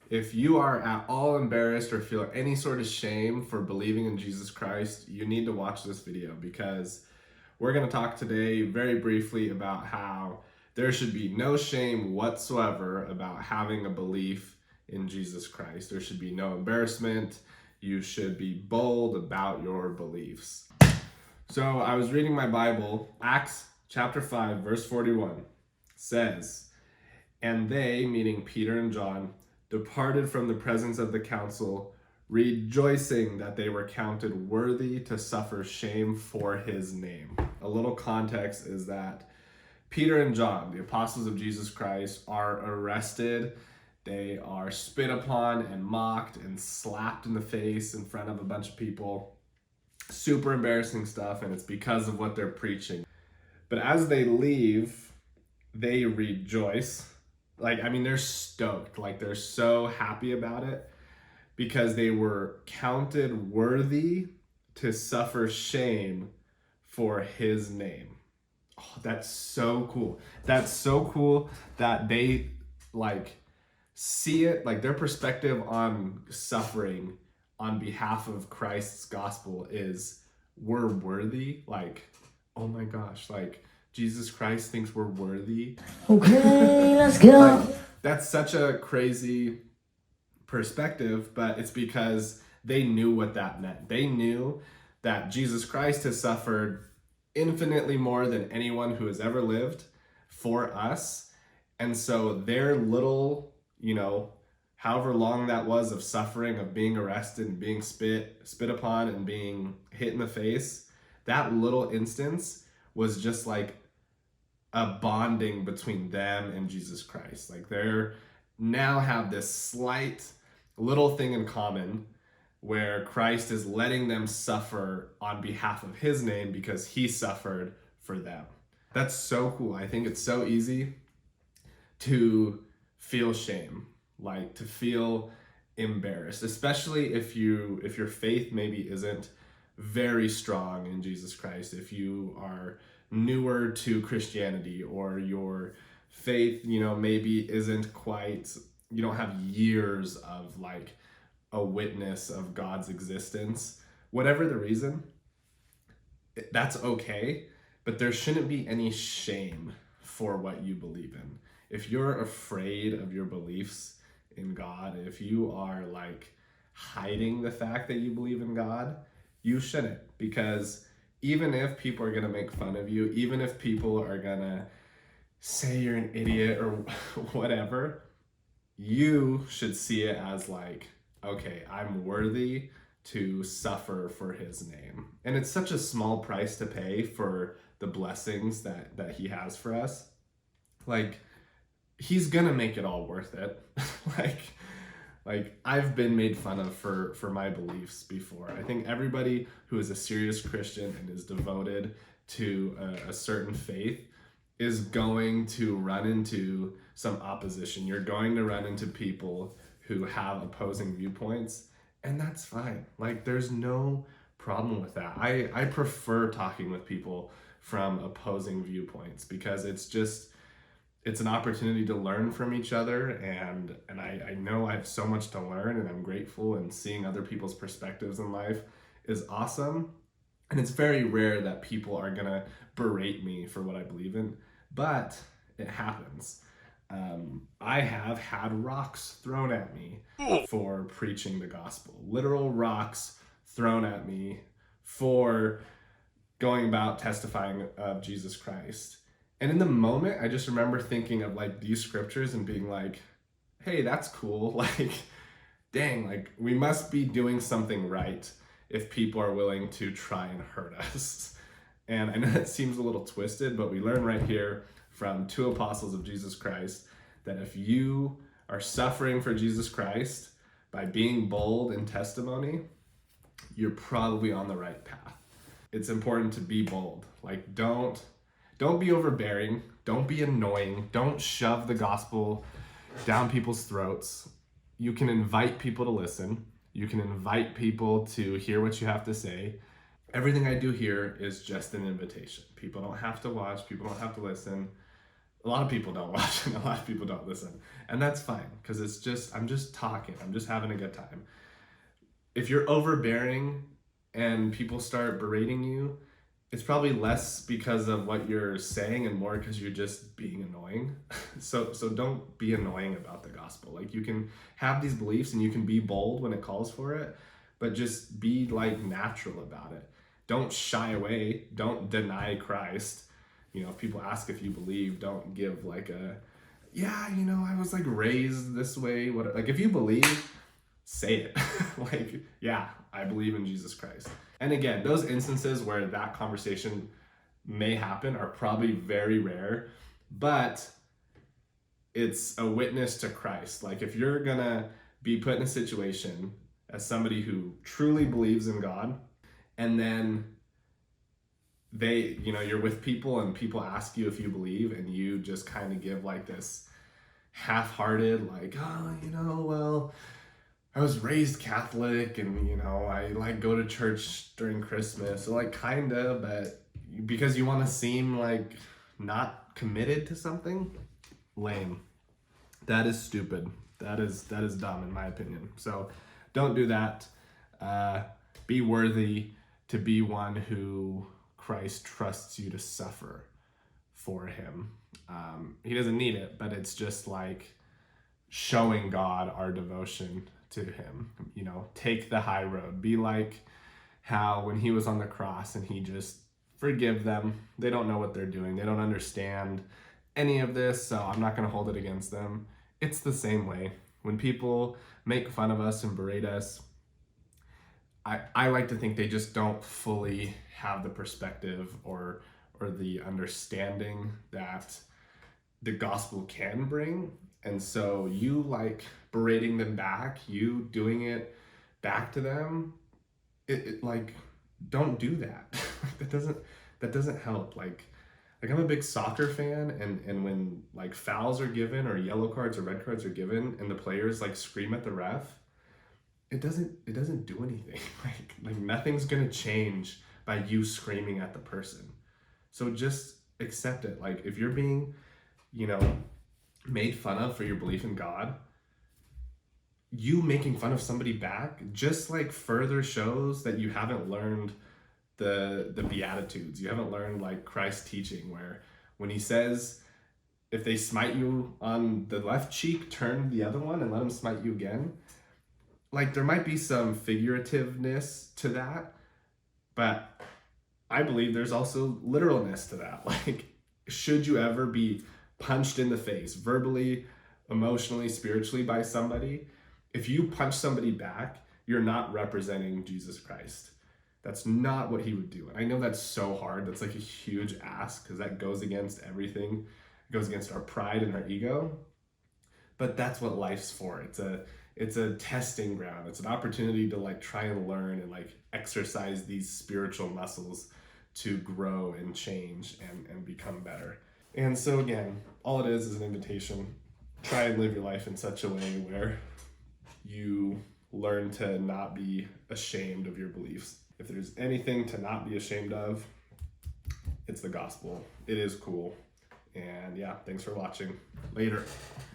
If you are at all embarrassed or feel any sort of shame for believing in Jesus Christ, you need to watch this video, because we're going to talk today very briefly about how there should be no shame whatsoever about having a belief in Jesus Christ. There should be no embarrassment. You should be bold about your beliefs. So I was reading my Bible. Acts chapter 5, verse 41 says, "And they," meaning Peter and John, "departed from the presence of the council, rejoicing that they were counted worthy to suffer shame for his name." A little context is that Peter and John, the apostles of Jesus Christ, are arrested. They are spit upon and mocked and slapped in the face in front of a bunch of people. Super embarrassing stuff, and it's because of what they're preaching. But as they leave, they rejoice. They're stoked. They're so happy about it because they were counted worthy to suffer shame for his name. Oh, that's so cool. That's so cool that they see it, their perspective on suffering on behalf of Christ's gospel is we're worthy. Oh my gosh, Jesus Christ thinks we're worthy. Okay, let's go. That's such a crazy perspective, but it's because they knew what that meant. They knew that Jesus Christ has suffered infinitely more than anyone who has ever lived for us. And so their little, however long that was of suffering, of being arrested and being spit upon and being hit in the face, that little instance was just like a bonding between them and Jesus Christ. They're now have this slight little thing in common where Christ is letting them suffer on behalf of his name because he suffered for them. That's so cool. I think it's so easy to feel shame, to feel embarrassed, especially if your faith maybe isn't very strong in Jesus Christ. If you are newer to Christianity, or your faith, maybe isn't quite, you don't have years of a witness of God's existence, whatever the reason, that's okay, but there shouldn't be any shame for what you believe in. If you're afraid of your beliefs in God, if you are hiding the fact that you believe in God, you shouldn't, because even if people are going to make fun of you, even if people are going to say you're an idiot or whatever, you should see it as okay, I'm worthy to suffer for his name. And it's such a small price to pay for the blessings that he has for us. He's gonna make it all worth it. I've been made fun of for my beliefs before. I think everybody who is a serious Christian and is devoted to a certain faith is going to run into some opposition. You're going to run into people who have opposing viewpoints, and that's fine. There's no problem with that. I prefer talking with people from opposing viewpoints because it's an opportunity to learn from each other, and I know I have so much to learn, and I'm grateful, and seeing other people's perspectives in life is awesome. And it's very rare that people are gonna berate me for what I believe in, but it happens. I have had rocks thrown at me for preaching the gospel. Literal rocks thrown at me for going about testifying of Jesus Christ. And in the moment, I just remember thinking of these scriptures and being hey, that's cool. Dang, we must be doing something right if people are willing to try and hurt us. And I know that seems a little twisted, but we learn right here from two apostles of Jesus Christ that if you are suffering for Jesus Christ by being bold in testimony, you're probably on the right path. It's important to be bold. Don't be overbearing. Don't be annoying. Don't shove the gospel down people's throats. You can invite people to listen. You can invite people to hear what you have to say. Everything I do here is just an invitation. People don't have to watch. People don't have to listen. A lot of people don't watch and a lot of people don't listen. And that's fine, because I'm just talking. I'm just having a good time. If you're overbearing and people start berating you, it's probably less because of what you're saying and more because you're just being annoying. So don't be annoying about the gospel. Like, you can have these beliefs and you can be bold when it calls for it, but just be like natural about it. Don't shy away. Don't deny Christ. If people ask if you believe, don't give like a, yeah, I was like raised this way. What, like, if you believe, say it. Like, yeah, I believe in Jesus Christ. And again, those instances where that conversation may happen are probably very rare, but it's a witness to Christ. Like, if you're gonna be put in a situation as somebody who truly believes in God, and then you're with people and people ask you if you believe, and you just kind of give like this half-hearted, like, oh, well, I was raised Catholic and, I like go to church during Christmas. So like kind of, but because you want to seem like not committed to something, lame. That is stupid. That is dumb in my opinion. So don't do that. Be worthy to be one who Christ trusts you to suffer for him. He doesn't need it, but it's just like showing God our devotion to him. Take the high road. Be like how when he was on the cross and he just forgive them. They don't know what they're doing. They don't understand any of this, so I'm not going to hold it against them. It's the same way. When people make fun of us and berate us, I like to think they just don't fully have the perspective or the understanding that the gospel can bring. And so you like berating them back, you doing it back to them, it like, don't do that. that doesn't help. Like I'm a big soccer fan, and when like fouls are given or yellow cards or red cards are given and the players like scream at the ref, it doesn't do anything. Like nothing's gonna change by you screaming at the person. So just accept it. Like, if you're being, made fun of for your belief in God, you making fun of somebody back just like further shows that you haven't learned the Beatitudes. You haven't learned like Christ's teaching, where when he says, if they smite you on the left cheek, turn the other one and let them smite you again. Like, there might be some figurativeness to that, but I believe there's also literalness to that. Like, should you ever be punched in the face, verbally, emotionally, spiritually, by somebody, if you punch somebody back, you're not representing Jesus Christ. That's not what he would do. And I know that's so hard. That's like a huge ask, because that goes against everything. It goes against our pride and our ego. But that's what life's for. It's a testing ground. It's an opportunity to like try and learn and like exercise these spiritual muscles to grow and change and become better. And so again, all it is an invitation. Try and live your life in such a way where you learn to not be ashamed of your beliefs. If there's anything to not be ashamed of, it's the gospel. It is cool. And yeah, thanks for watching. Later.